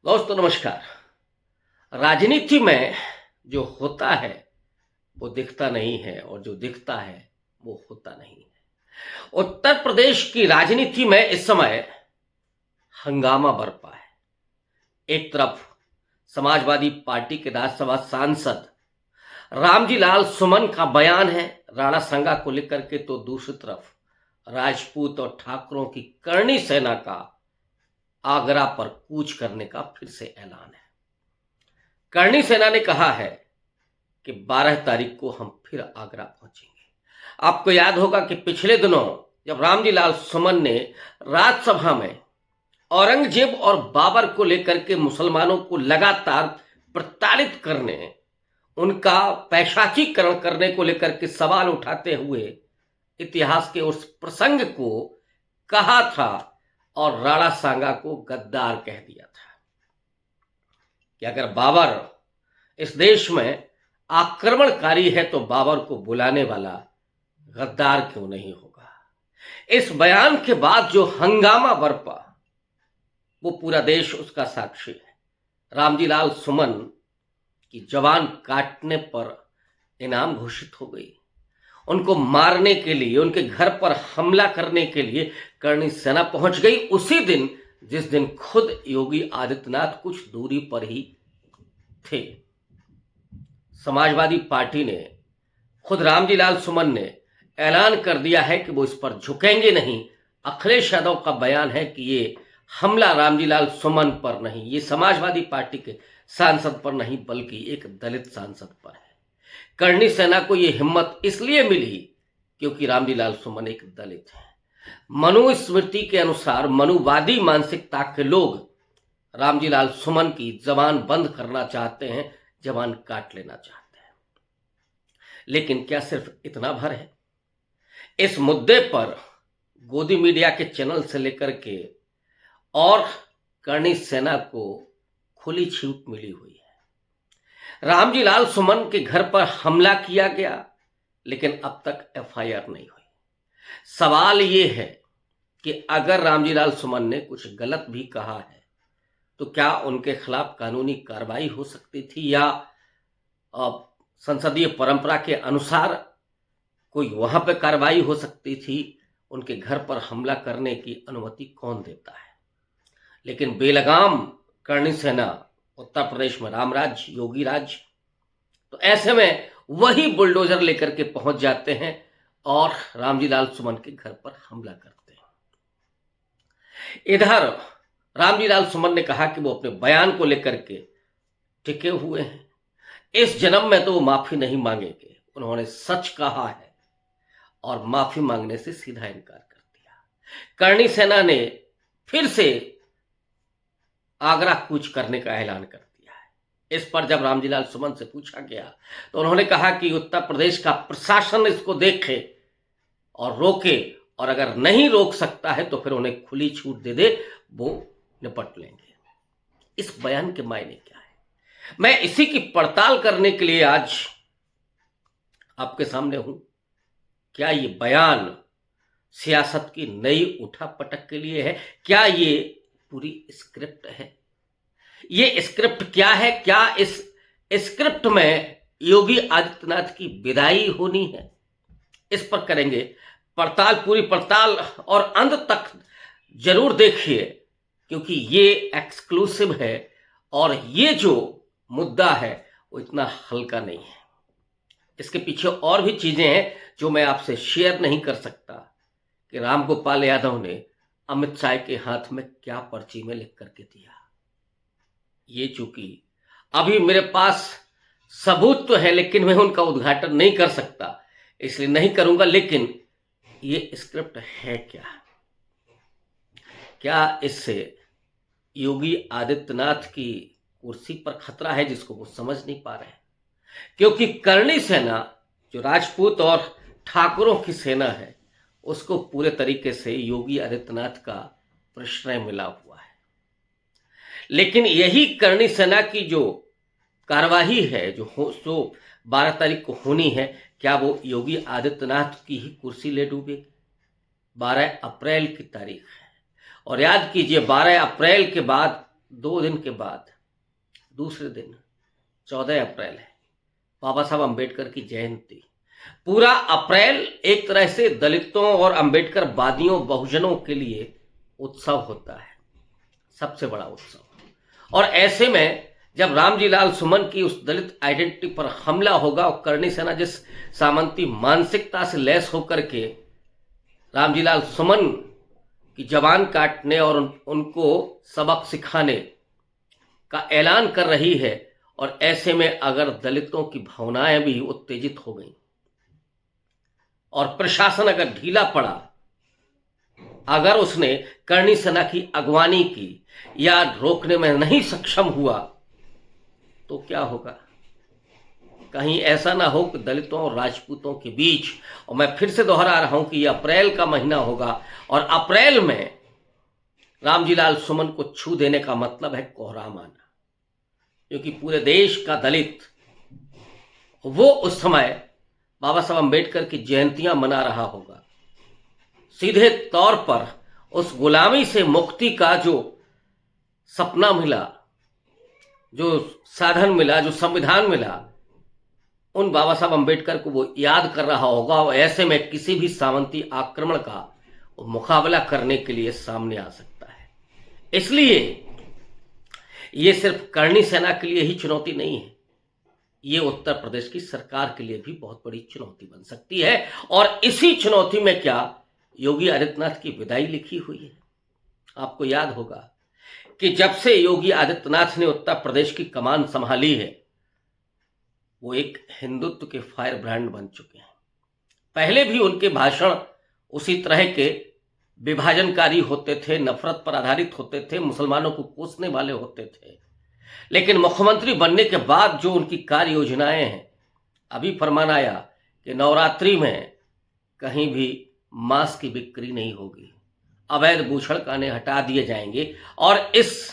दोस्तों नमस्कार। राजनीति में जो होता है वो दिखता नहीं है और जो दिखता है वो होता नहीं है। उत्तर प्रदेश की राजनीति में इस समय हंगामा बरपा है। एक तरफ समाजवादी पार्टी के राज्यसभा सांसद रामजी लाल सुमन का बयान है राणा संगा को लेकर के, तो दूसरी तरफ राजपूत और ठाकुरों की करनी सेना का आगरा पर कूच करने का फिर से ऐलान है। करनी सेना ने कहा है कि 12 तारीख को हम फिर आगरा पहुंचेंगे। आपको याद होगा कि पिछले दिनों जब रामजी लाल सुमन ने राज्यसभा में औरंगजेब और बाबर को लेकर के मुसलमानों को लगातार प्रताड़ित करने, उनका पैशाचीकरण करने को लेकर के सवाल उठाते हुए इतिहास के उस प्रसंग को कहा था और राणा सांगा को गद्दार कह दिया था कि अगर बाबर इस देश में आक्रमणकारी है तो बाबर को बुलाने वाला गद्दार क्यों नहीं होगा। इस बयान के बाद जो हंगामा बरपा वो पूरा देश उसका साक्षी है। रामजी लाल सुमन की जवान काटने पर इनाम घोषित हो गई। उनको मारने के लिए, उनके घर पर हमला करने के लिए करनी सेना पहुंच गई उसी दिन जिस दिन खुद योगी आदित्यनाथ कुछ दूरी पर ही थे। समाजवादी पार्टी ने, खुद रामजी लाल सुमन ने ऐलान कर दिया है कि वो इस पर झुकेंगे नहीं। अखिलेश यादव का बयान है कि ये हमला रामजी लाल सुमन पर नहीं, ये समाजवादी पार्टी के सांसद पर नहीं बल्कि एक दलित सांसद पर है। करनी सेना को ये हिम्मत इसलिए मिली क्योंकि रामजी लाल सुमन एक दलित है। मनुस्मृति के अनुसार मनुवादी मानसिकता के लोग रामजी लाल सुमन की जबान बंद करना चाहते हैं, जबान काट लेना चाहते हैं। लेकिन क्या सिर्फ इतना भर है? इस मुद्दे पर गोदी मीडिया के चैनल से लेकर के और करनी सेना को खुली छूट मिली हुई है। रामजी लाल सुमन के घर पर हमला किया गया लेकिन अब तक एफआईआर नहीं हुई। सवाल ये है कि अगर रामजी लाल सुमन ने कुछ गलत भी कहा है तो क्या उनके खिलाफ कानूनी कार्रवाई हो सकती थी या संसदीय परंपरा के अनुसार कोई वहां पर कार्रवाई हो सकती थी? उनके घर पर हमला करने की अनुमति कौन देता है? लेकिन बेलगाम करनी सेना, उत्तर प्रदेश में राम राज्य, योगी राज्य, तो ऐसे में वही बुलडोजर लेकर के पहुंच जाते हैं और रामजी लाल सुमन के घर पर हमला करते हैं। इधर रामजी लाल सुमन ने कहा कि वो अपने बयान को लेकर के टिके हुए हैं। इस जन्म में तो वो माफी नहीं मांगेंगे। उन्होंने सच कहा है और माफी मांगने से सीधा इनकार कर दिया। करनी सेना ने फिर से आगरा कूच करने का ऐलान कर दिया है। इस पर जब रामजी लाल सुमन से पूछा गया तो उन्होंने कहा कि उत्तर प्रदेश का प्रशासन इसको देखे और रोके, और अगर नहीं रोक सकता है तो फिर उन्हें खुली छूट दे दे, वो निपट लेंगे। इस बयान के मायने क्या है? मैं इसी की पड़ताल करने के लिए आज आपके सामने हूं। क्या ये बयान सियासत की नई उठापटक के लिए है? क्या ये पूरी स्क्रिप्ट है? ये स्क्रिप्ट क्या है? क्या इस स्क्रिप्ट में योगी आदित्यनाथ की विदाई होनी है? इस पर करेंगे पड़ताल, पूरी पड़ताल, और अंत तक जरूर देखिए क्योंकि ये एक्सक्लूसिव है और ये जो मुद्दा है वो इतना हल्का नहीं है। इसके पीछे और भी चीजें हैं जो मैं आपसे शेयर नहीं कर सकता कि रामगोपाल यादव ने अमित शाह के हाथ में क्या पर्ची में लिख करके दिया। ये चूंकि अभी मेरे पास सबूत तो है लेकिन मैं उनका उद्घाटन नहीं कर सकता, इसलिए नहीं करूंगा। लेकिन ये स्क्रिप्ट है क्या? क्या इससे योगी आदित्यनाथ की कुर्सी पर खतरा है जिसको वो समझ नहीं पा रहे हैं? क्योंकि करनी सेना जो राजपूत और ठाकुरों की सेना है उसको पूरे तरीके से योगी आदित्यनाथ का प्रश्रय मिला हुआ है। लेकिन यही करनी सेना की जो कार्यवाही है जो 12 तारीख को होनी है, क्या वो योगी आदित्यनाथ की ही कुर्सी ले डूबेगी? 12 अप्रैल की तारीख है और याद कीजिए 12 अप्रैल के बाद 2 दिन के बाद दूसरे दिन 14 अप्रैल है, बाबा साहब अंबेडकर की जयंती। पूरा अप्रैल एक तरह से दलितों और अंबेडकर वादियों बहुजनों के लिए उत्सव होता है, सबसे बड़ा उत्सव। और ऐसे में जब रामजी लाल सुमन की उस दलित आइडेंटिटी पर हमला होगा और करणी सेना जिस सामंती मानसिकता से लैस होकर के रामजी लाल सुमन की जबान काटने और उनको सबक सिखाने का ऐलान कर रही है, और ऐसे में अगर दलितों की भावनाएं भी उत्तेजित हो गई और प्रशासन अगर ढीला पड़ा, अगर उसने करणी सेना की अगवानी की या रोकने में नहीं सक्षम हुआ, तो क्या होगा? कहीं ऐसा ना हो कि दलितों और राजपूतों के बीच, और मैं फिर से दोहरा रहा हूं कि यह अप्रैल का महीना होगा, और अप्रैल में रामजी लाल सुमन को छू देने का मतलब है कोहराम आना, क्योंकि पूरे देश का दलित वो उस समय बाबा साहब अंबेडकर की जयंतियां मना रहा होगा। सीधे तौर पर उस गुलामी से मुक्ति का जो सपना मिला, जो साधन मिला, जो संविधान मिला, उन बाबा साहब अंबेडकर को वो याद कर रहा होगा, और ऐसे में किसी भी सामंती आक्रमण का मुकाबला करने के लिए सामने आ सकता है। इसलिए ये सिर्फ करणी सेना के लिए ही चुनौती नहीं है, ये उत्तर प्रदेश की सरकार के लिए भी बहुत बड़ी चुनौती बन सकती है। और इसी चुनौती में क्या योगी आदित्यनाथ की विदाई लिखी हुई है। आपको याद होगा कि जब से योगी आदित्यनाथ ने उत्तर प्रदेश की कमान संभाली है, वो एक हिंदुत्व के फायर ब्रांड बन चुके हैं। पहले भी उनके भाषण उसी तरह के विभाजनकारी होते थे, नफरत पर आधारित होते थे, मुसलमानों को कोसने वाले होते थे। लेकिन मुख्यमंत्री बनने के बाद जो उनकी कार्य योजनाएं हैं, अभी फरमान आया कि नवरात्रि में कहीं भी मांस की बिक्री नहीं होगी, अवैध बूछड़खाने हटा दिए जाएंगे, और इस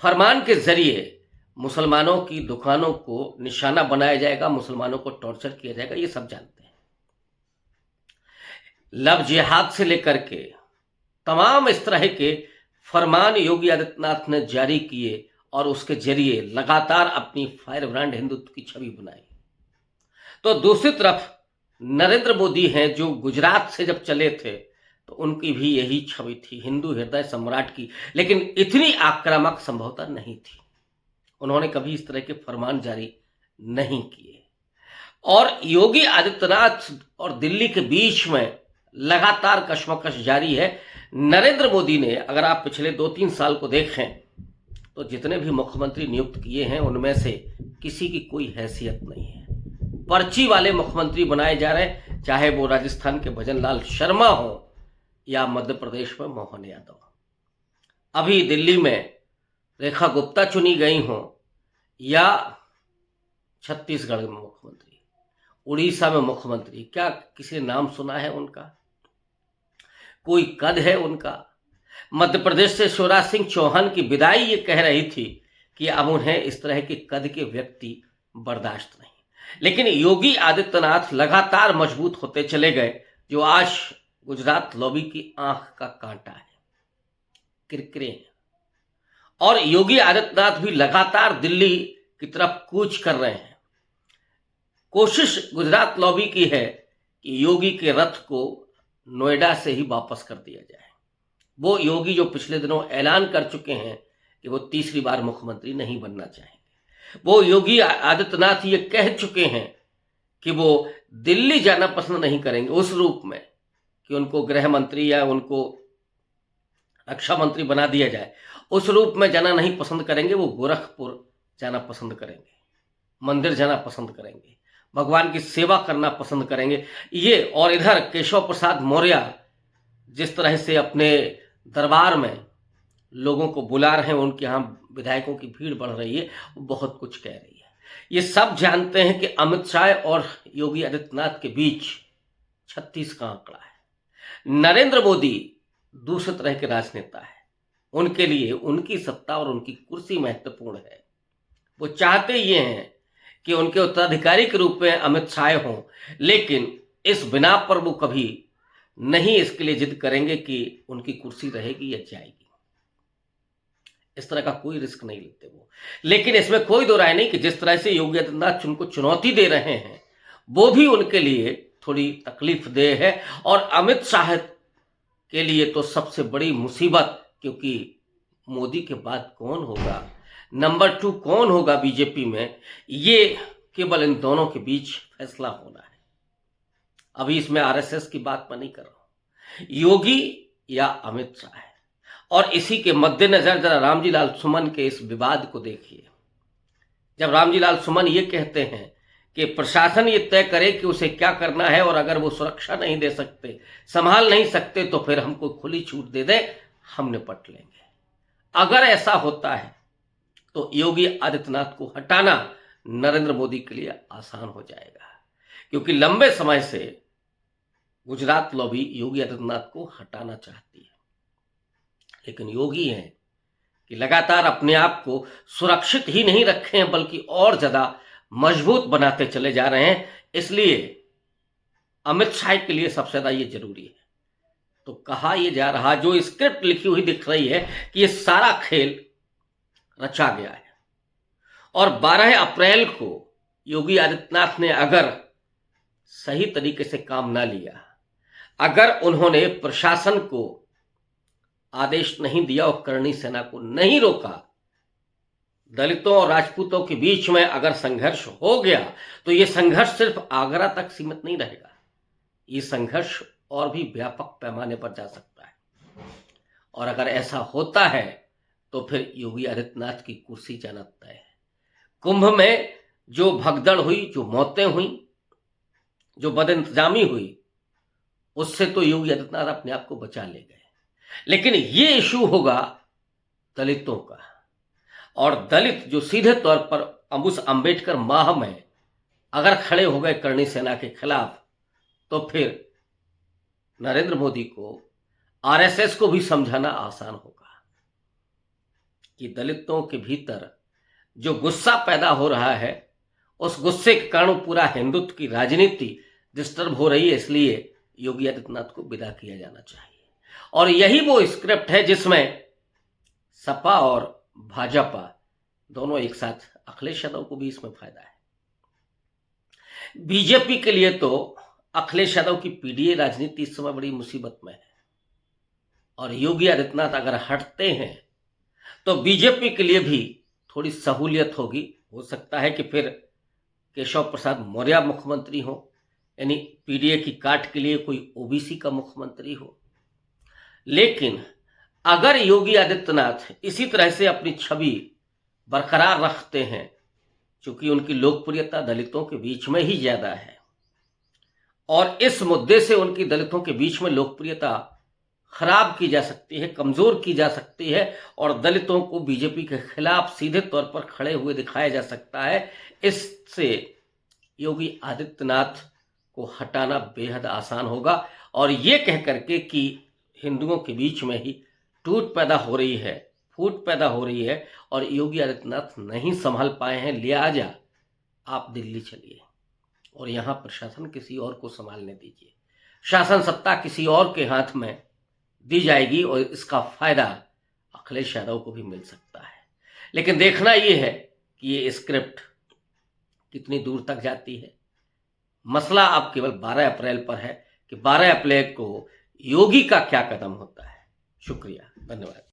फरमान के जरिए मुसलमानों की दुकानों को निशाना बनाया जाएगा, मुसलमानों को टॉर्चर किया जाएगा। ये सब जानते हैं। लव जिहाद से लेकर के तमाम इस तरह के फरमान योगी आदित्यनाथ ने जारी किए, और उसके जरिए लगातार अपनी फायर ब्रांड हिंदुत्व की छवि बनाई। तो दूसरी तरफ नरेंद्र मोदी हैं, जो गुजरात से जब चले थे तो उनकी भी यही छवि थी, हिंदू हृदय सम्राट की, लेकिन इतनी आक्रामक संभवतः नहीं थी। उन्होंने कभी इस तरह के फरमान जारी नहीं किए। और योगी आदित्यनाथ और दिल्ली के बीच में लगातार कशमकश जारी है। नरेंद्र मोदी ने, अगर आप पिछले 2-3 साल को देखें, तो जितने भी मुख्यमंत्री नियुक्त किए हैं उनमें से किसी की कोई हैसियत नहीं है। पर्ची वाले मुख्यमंत्री बनाए जा रहे हैं, चाहे वो राजस्थान के भजनलाल शर्मा हो या मध्य प्रदेश में मोहन यादव। अभी दिल्ली में रेखा गुप्ता चुनी गई हो, या छत्तीसगढ़ में मुख्यमंत्री, उड़ीसा में मुख्यमंत्री, क्या किसी ने नाम सुना है उनका? कोई कद है उनका? मध्य प्रदेश से शिवराज सिंह चौहान की विदाई ये कह रही थी कि अब उन्हें इस तरह के कद के व्यक्ति बर्दाश्त नहीं। लेकिन योगी आदित्यनाथ लगातार मजबूत होते चले गए, जो आज गुजरात लॉबी की आंख का कांटा है, किरकिरे हैं। और योगी आदित्यनाथ भी लगातार दिल्ली की तरफ कूच कर रहे हैं। कोशिश गुजरात लॉबी की है कि योगी के रथ को नोएडा से ही वापस कर दिया जाए। वो योगी जो पिछले दिनों ऐलान कर चुके हैं कि वो तीसरी बार मुख्यमंत्री नहीं बनना चाहेंगे। वो योगी आदित्यनाथ ये कह चुके हैं कि वो दिल्ली जाना पसंद नहीं करेंगे उस रूप में कि उनको गृह मंत्री या उनको रक्षा मंत्री बना दिया जाए, उस रूप में जाना नहीं पसंद करेंगे। वो गोरखपुर जाना पसंद करेंगे, मंदिर जाना पसंद करेंगे, भगवान की सेवा करना पसंद करेंगे। ये, और इधर केशव प्रसाद मौर्य जिस तरह से अपने दरबार में लोगों को बुला रहे हैं, उनके यहाँ विधायकों की भीड़ बढ़ रही है, वो बहुत कुछ कह रही है। ये सब जानते हैं कि अमित शाह और योगी आदित्यनाथ के बीच 36 का आंकड़ा है। नरेंद्र मोदी दूसरे तरह के राजनेता है, उनके लिए उनकी सत्ता और उनकी कुर्सी महत्वपूर्ण है। वो चाहते ये हैं कि उनके उत्तराधिकारी के रूप में अमित शाह हों, लेकिन इस बिना पर वो कभी नहीं इसके लिए जिद करेंगे कि उनकी कुर्सी रहेगी या जाएगी। इस तरह का कोई रिस्क नहीं लेते वो। लेकिन इसमें कोई दो राय नहीं कि जिस तरह से योगी आदित्यनाथ उनको चुनौती दे रहे हैं वो भी उनके लिए थोड़ी तकलीफ देह है। और अमित शाह के लिए तो सबसे बड़ी मुसीबत, क्योंकि मोदी के बाद कौन होगा, नंबर 2 कौन होगा बीजेपी में, ये केवल इन दोनों के बीच फैसला होना है। अभी इसमें आरएसएस की बात मैं नहीं कर रहा हूं, योगी या अमित शाह है। और इसी के मद्देनजर जरा रामजी लाल सुमन के इस विवाद को देखिए। जब रामजी लाल सुमन ये कहते हैं कि प्रशासन ये तय करे कि उसे क्या करना है और अगर वो सुरक्षा नहीं दे सकते, संभाल नहीं सकते, तो फिर हमको खुली छूट दे दे, हम निपट लेंगे। अगर ऐसा होता है तो योगी आदित्यनाथ को हटाना नरेंद्र मोदी के लिए आसान हो जाएगा, क्योंकि लंबे समय से गुजरात लॉबी योगी आदित्यनाथ को हटाना चाहती है। लेकिन योगी हैं कि लगातार अपने आप को सुरक्षित ही नहीं रखे हैं बल्कि और ज्यादा मजबूत बनाते चले जा रहे हैं। इसलिए अमित शाह के लिए सबसे ज्यादा ये जरूरी है। तो कहा यह जा रहा, जो स्क्रिप्ट लिखी हुई दिख रही है कि ये सारा खेल रचा गया है और 12 अप्रैल को योगी आदित्यनाथ ने अगर सही तरीके से काम ना लिया, अगर उन्होंने प्रशासन को आदेश नहीं दिया और करणी सेना को नहीं रोका, दलितों और राजपूतों के बीच में अगर संघर्ष हो गया तो यह संघर्ष सिर्फ आगरा तक सीमित नहीं रहेगा, ये संघर्ष और भी व्यापक पैमाने पर जा सकता है। और अगर ऐसा होता है तो फिर योगी आदित्यनाथ की कुर्सी जाना तय है। कुंभ में जो भगदड़ हुई, जो मौतें हुई, जो बदइंतजामी हुई, उससे तो योगी आदित्यनाथ अपने आप को बचा ले गए। लेकिन ये इशू होगा दलितों का, और दलित जो सीधे तौर पर उस अंबेडकर माह में अगर खड़े हो गए करणी सेना के खिलाफ, तो फिर नरेंद्र मोदी को, आरएसएस को भी समझाना आसान होगा कि दलितों के भीतर जो गुस्सा पैदा हो रहा है, उस गुस्से के कारण पूरा हिंदुत्व की राजनीति डिस्टर्ब हो रही है। इसलिए योगी आदित्यनाथ को विदा किया जाना चाहिए। और यही वो स्क्रिप्ट है जिसमें सपा और भाजपा दोनों एक साथ, अखिलेश यादव को भी इसमें फायदा है। बीजेपी के लिए तो अखिलेश यादव की पीडीए राजनीति इस समय बड़ी मुसीबत में है, और योगी आदित्यनाथ अगर हटते हैं तो बीजेपी के लिए भी थोड़ी सहूलियत होगी। हो सकता है कि फिर केशव प्रसाद मौर्य मुख्यमंत्री हो, यानी पीडीए की काट के लिए कोई ओबीसी का मुख्यमंत्री हो। लेकिन अगर योगी आदित्यनाथ इसी तरह से अपनी छवि बरकरार रखते हैं, चूंकि उनकी लोकप्रियता दलितों के बीच में ही ज्यादा है और इस मुद्दे से उनकी दलितों के बीच में लोकप्रियता खराब की जा सकती है, कमजोर की जा सकती है, और दलितों को बीजेपी के खिलाफ सीधे तौर पर खड़े हुए दिखाया जा सकता है। इससे योगी आदित्यनाथ को हटाना बेहद आसान होगा। और ये कह करके कि हिंदुओं के बीच में ही टूट पैदा हो रही है, फूट पैदा हो रही है और योगी आदित्यनाथ नहीं संभाल पाए हैं, लिहाजा आप दिल्ली चलिए और यहाँ प्रशासन किसी और को संभालने दीजिए। शासन सत्ता किसी और के हाथ में दी जाएगी और इसका फायदा अखिलेश यादव को भी मिल सकता है। लेकिन देखना ये है कि ये स्क्रिप्ट कितनी दूर तक जाती है। मसला अब केवल 12 अप्रैल पर है कि 12 अप्रैल को योगी का क्या कदम होता है। शुक्रिया, धन्यवाद।